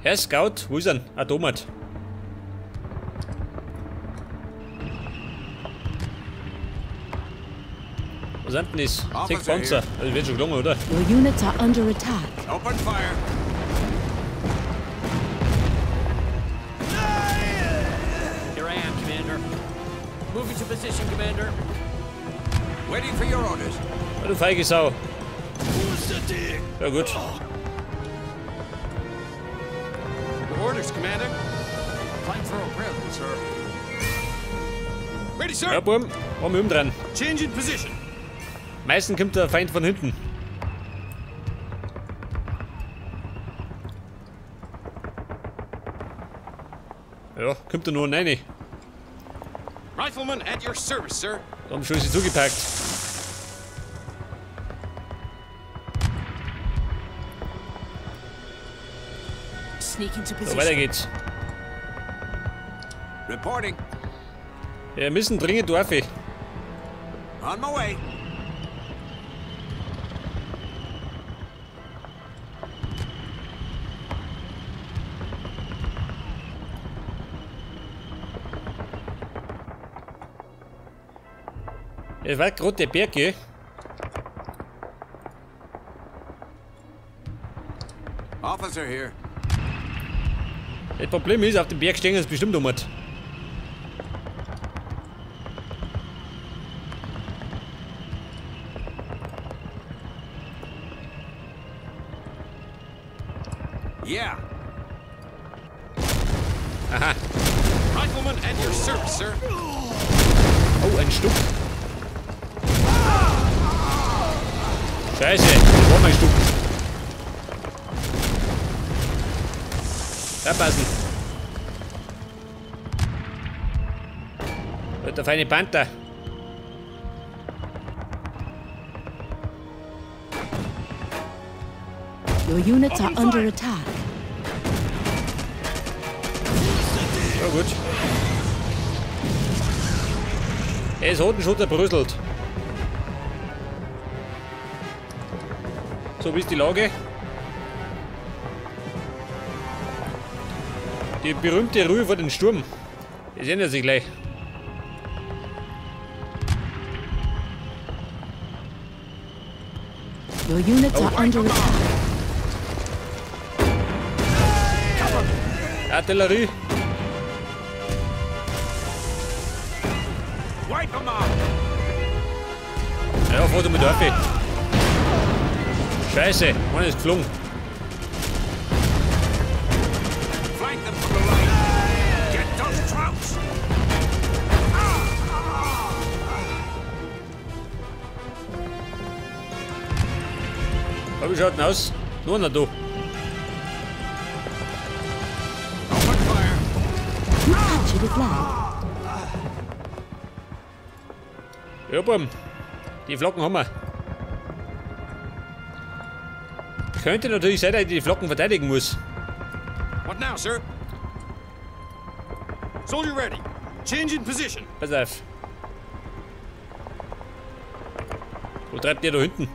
Herr Scout, wo ist er? Ah, Domat. Was sind denn das? 6 Panzer. Also wird schon gelungen, oder? Your units are under attack. Open fire. Here I am, Commander. Moving to position, Commander. Waiting for your orders. Ah, du feige Sau. Ja gut. Your orders, Commander. Flamethrower present, sir. Ready, sir. Ja, Burm. Wollen wir umdrehen. Change in position. Meistens kommt der Feind von hinten. Ja, kommt er nur rein. Rifleman at your service, sir. Da haben schon sie zugepackt. Sneak into So, position. weiter geht's. Reporting. Wir müssen dringend Dorfe. On my way. Es war gerade der Berg, gell? Officer here. Das Problem ist, auf dem Berg stehen ist bestimmt jemand. Yeah. Aha. Rifleman at your service, sir. Oh, ein Stück. Scheiße, das war mein Stück. Verpassen. Der feine Panther. Your units are under attack. Ja gut. Er ist roten Schutter bröselt. So, wie ist die Lage? Die berühmte Ruhe vor dem Sturm. Das ändert sich gleich. Your units are under attack. Artillerie. Wipe them out. Ja, fahr du mit Dorfi. Scheiße, einer ist geflogen. Flank them from the right. Get those trouts. Wie schaut denn aus? Nur einer da. Open fire. You captured a flag. Ja, Burm. Die Flocken haben wir. Könnte natürlich sein, dass ich die Flocken verteidigen muss. What now, sir? Soldier ready. Change in position. Pass auf. Wo treibt ihr da hinten?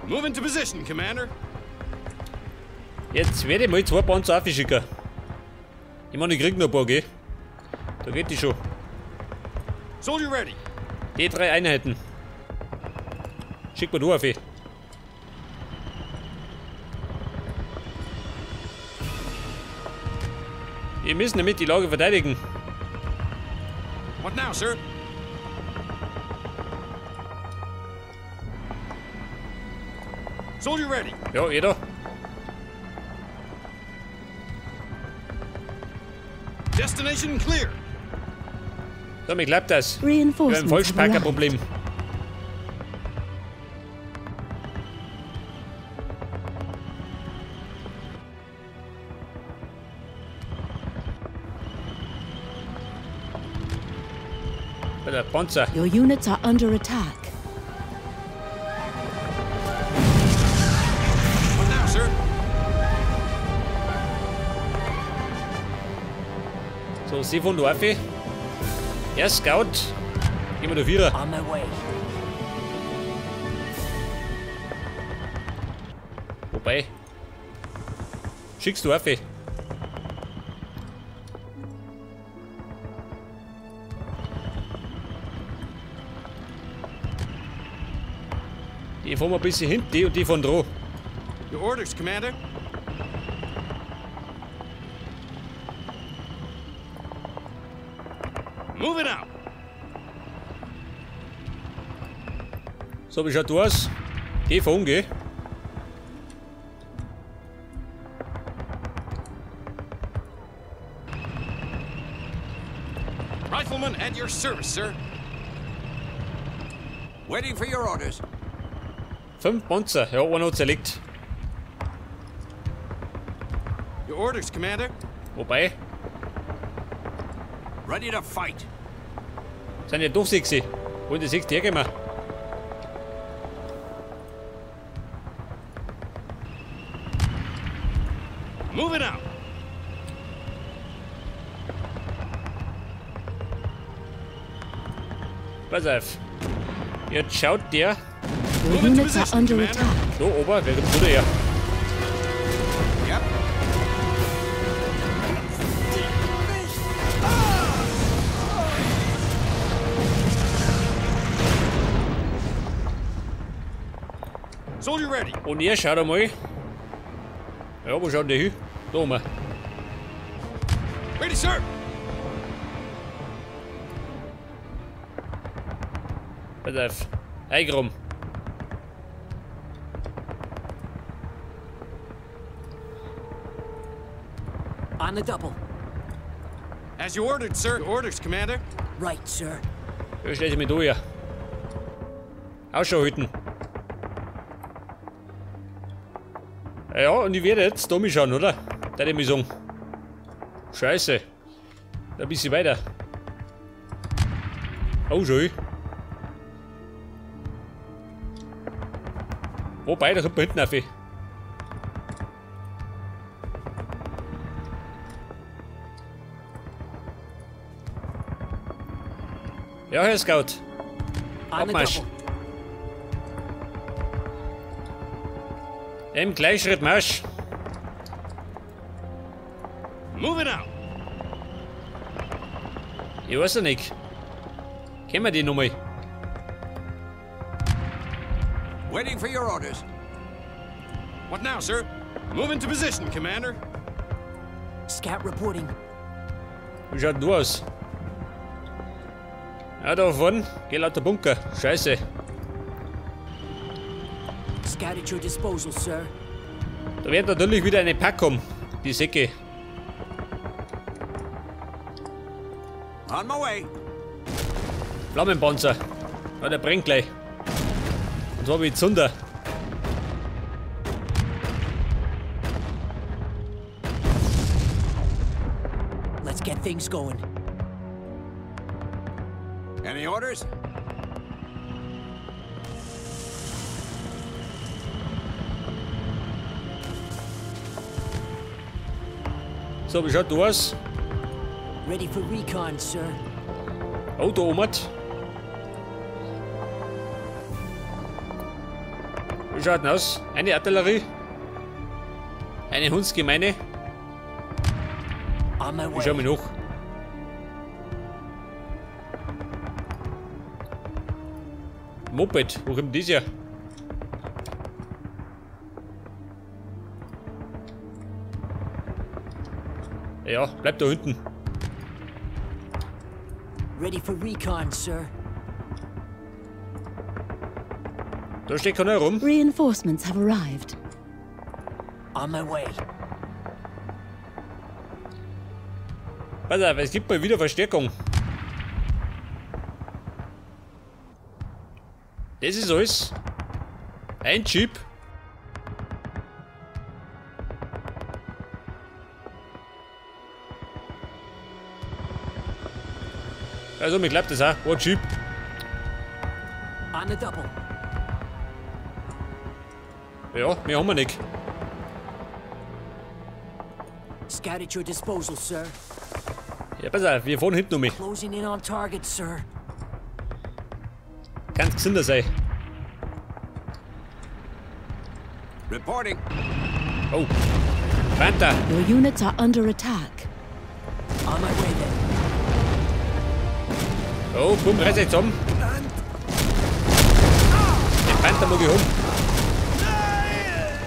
Move into position, Commander. Jetzt werde ich mal 2 Panzer aufschicken. Ich meine, ich krieg noch ein paar, gell? Da geht die schon. Soldier ready. Die 3 Einheiten. Schick mal du auf. Wir müssen damit die Lage verteidigen. What now, sir? Soldier ready. Ja, jeder. Destination clear. So, mir klappt das. Wir haben ein Reinforcements have arrived. Vollspackerproblem. Der Panzer. Your units are under attack. What now, sir? So, sie von der Waffe. Ja, Scout. Gehen wir da Vierer. On my way. Wobei. Schickst du Waffe. Die fahren wir ein bisschen hinten, die und die von dran. Your orders, Commander. Move it out. So, wie schaut du aus? Geh von, geh. Rifleman at your service, sir. Waiting for your orders. 5 Panzer, ja, einer hat zerlegt. Your orders, Commander. Wobei, Ready to fight. sind ja doch 6. Wollen die 6 hergeben? Move it out. Pass auf. Jetzt schaut der Your units are under attack. da oben, wer kommt da her? Yep. Soldier ready. Und ihr schaut einmal. Ja, wo schaut der hin? Da oben. Ready, sir. Pass auf. Eingeräumt. On the double. As you ordered, sir. Your orders, Commander. Right, sir. Ja, stell dich mit da her. Ausschau halten. Ja, und ich werde jetzt da schauen, oder? Da hätte ich mich sagen. Scheiße. Da ein bisschen weiter. Oh, schön. Wobei, da kommt man hinten rauf. Ja, Herr Scout. On the Abmarsch. double. Im Gleichschritt Marsch. Move it out. Ich weiß ja nicht. Kennen wir die nochmal? Waiting for your orders. What now, sir? Move into position, Commander. Scout reporting. Wie schaut denn du aus? Ja, da vorne. Geh laut der Bunker. Scheiße. Scout at your disposal, sir. Da wird natürlich wieder eine Pack kommen. Die Säcke. On my way. Flammenpanzer. Ja, der brennt gleich. Und zwar wie Zunder. Let's get things going. Any orders? So, wie schaut du aus? Ready for recon, sir. Oh, da oben. Wie schaut denn aus? Eine Artillerie. Eine Hundsgemeine. On my Ich schau way. mich nach. Moped, wo kommt das her? Ja, bleib da hinten. Ready for recon, sir. Da steht keiner rum. Reinforcements have arrived. On my way. Pass auf, es gibt mal wieder Verstärkung. Das ist alles. Ein Jeep. Also, mir glaubt das auch. Ein Jeep. On the double. Ja, mehr haben wir nicht. Scout at your disposal, sir. Ja, pass auf, wir fahren hinten um mich. Closing in on target, sir. Kann's gesünder sein. Reporting. Oh. Panther. Your units are under attack. On my way then. Oh, komm, reiß jetzt um. Panther mag ich haben.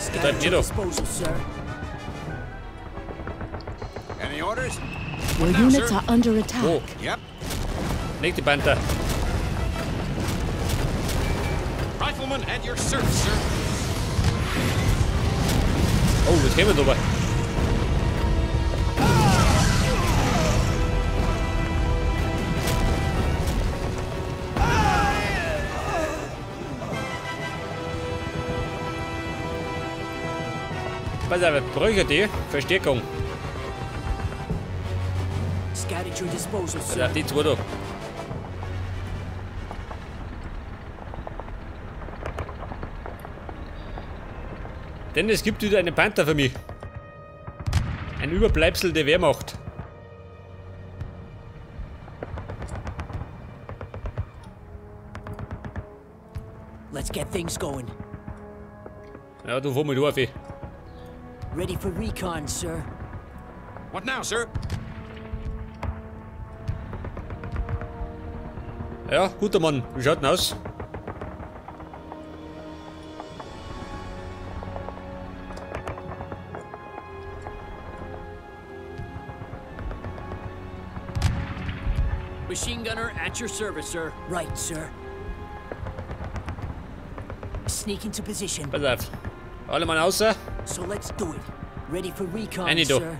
Scout Type at your Nero. disposal, sir. Any orders? Your now, units sir? are under attack. Oh, Yep. nicht die Panther. Rifleman at your service, sir. Oh, was gehen wir drüber? Was aber bräuchte die? Verstärkung. Scout at your disposal, Also sir. die zwei da. Denn es gibt wieder einen Panther für mich. Ein Überbleibsel der Wehrmacht. Let's get things going. Ja, du fahr mal da auf. Ready for recon, sir. What now, sir? Ja, guter Mann. Wie schaut denn aus? Machine gunner at your service, sir. Right, sir. Sneak into position. Pass auf. Alle Mann außer. So let's do it. Ready for recon, Any do. sir.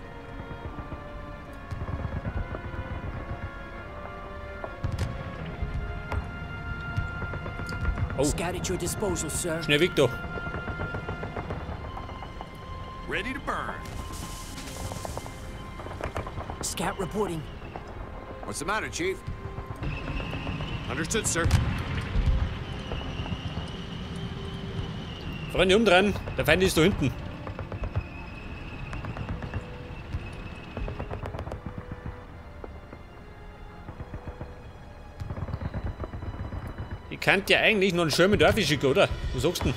Oh, Scout at your disposal, sir. schnell weg da. Ready to burn. Scout reporting. What's the matter, Chief? Understood, sir. Freunde, umdrehen. Der Feind ist da hinten. Ich kann ja eigentlich noch einen Schirm mit Dörfer schicken, oder? Was sagst du denn?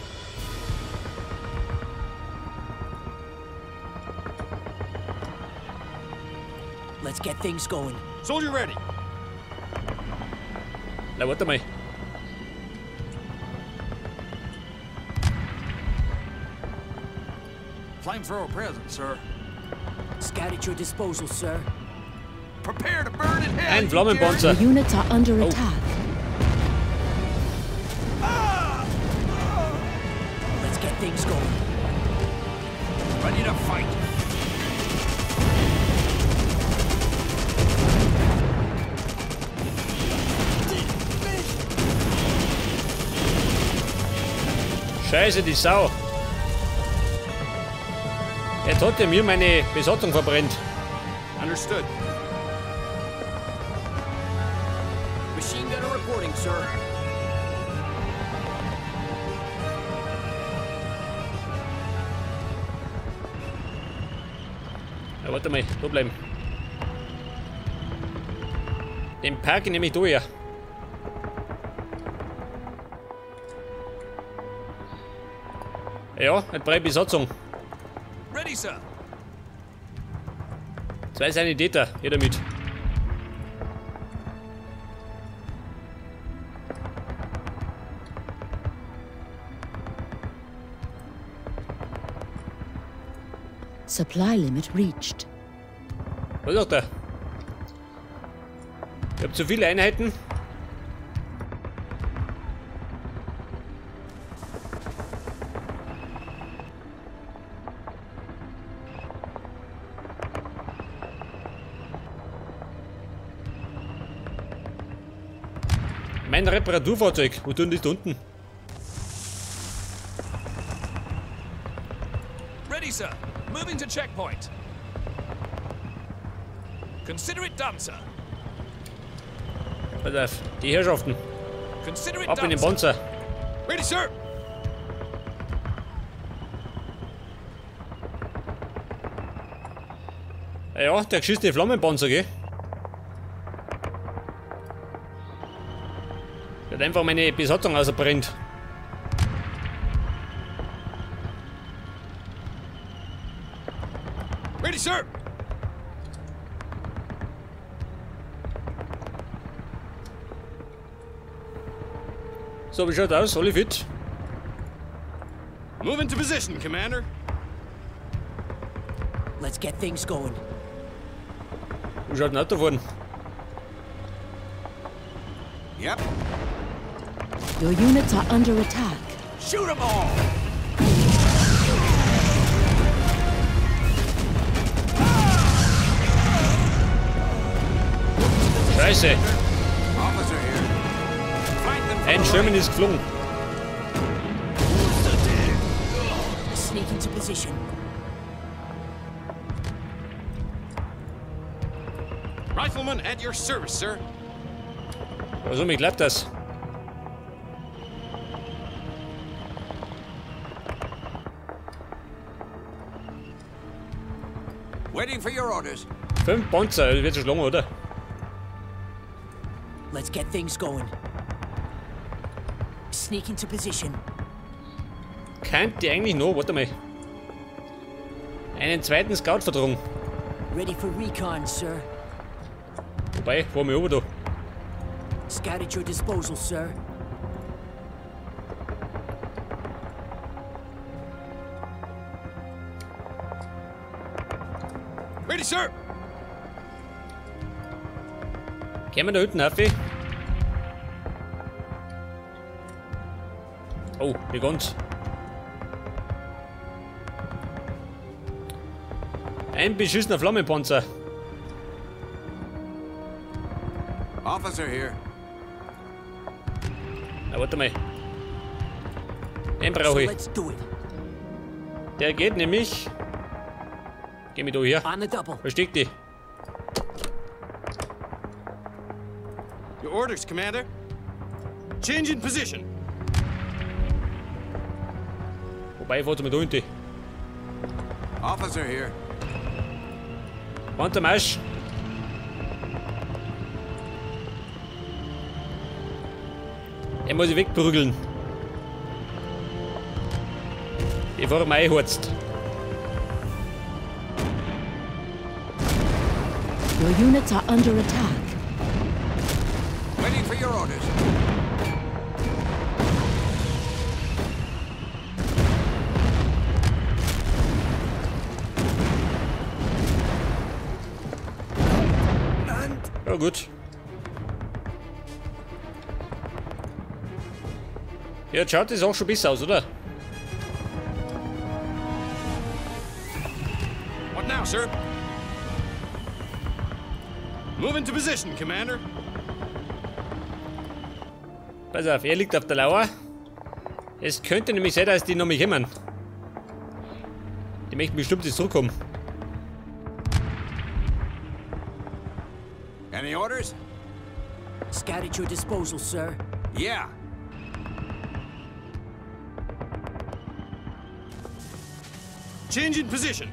Let's get things going. Soldier ready. Na, warte mal. Flamethrower present, sir. Scout at your disposal, sir. Prepare to burn in hell. Ein you Flammenpanzer. Your units are under Oh. attack. Let's get things going. Ready to fight. Scheiße, die Sau. Jetzt hat er mir meine Besatzung verbrennt. Understood. Machine gunner reporting, sir. Ja, warte mal, da bleiben. Den Park nehme ich da her. Ja, eine breite Besatzung. Ready, sir. 2 Sanitäter, jeder mit. Supply limit reached. Was sagt er? Ich hab zu viele Einheiten. Mein Reparaturfahrzeug, wo tun die da unten? Ready, sir. Moving to checkpoint. Consider it done, sir. Pass auf, die Herrschaften. Consider it Ab in done, den sir. Panzer. Ready, sir. Ja, der geschissene Flammenpanzer, gell? Der hat einfach meine Besatzung ausbrennt. Ready, sir. So, wie schaut aus? Alle fit? Move into position, Commander. Let's get things going. Wo schaut ein Auto fahren? Yep. Your units are under attack. Shoot them all! Scheiße! Officer here. Flank them from Ein the Sherman right. ist geflogen. Sneak into position. Rifleman at your service, sir. Also, mir klappt das. Waiting for your orders. 5 Panzer, das wird schon lang, oder? Let's get things going. Sneak into position. Könnte eigentlich noch, warte mal. Einen zweiten Scout verdrungen. Ready for recon, sir. Wobei, fahren wir oben da. Scout at your disposal, sir. Ready, sir. Gehen wir da hinten rauf? Oh, wie ganz. Ein beschissener Flammenpanzer. Officer here. Na, warte mal. Den So brauche ich. let's do it. Der geht nämlich. Geh mit da hier. On the double. Versteck dich. Your orders, Commander. Change in position. Wobei, warte mal da hinten. Officer here. Wand am Arsch. Er muss ich wegprügeln. Bevor er mich einhorzt. Your units are under attack. Waiting for your orders. Ja gut. Ja, jetzt schaut das auch schon besser aus, oder? What now, sir? Move into position, Commander. Pass auf, er liegt auf der Lauer. Es könnte nämlich sein, dass die noch mich kommen. Die möchten bestimmt jetzt zurückkommen. Any orders? Scout at your disposal, sir. Yeah. Change in position.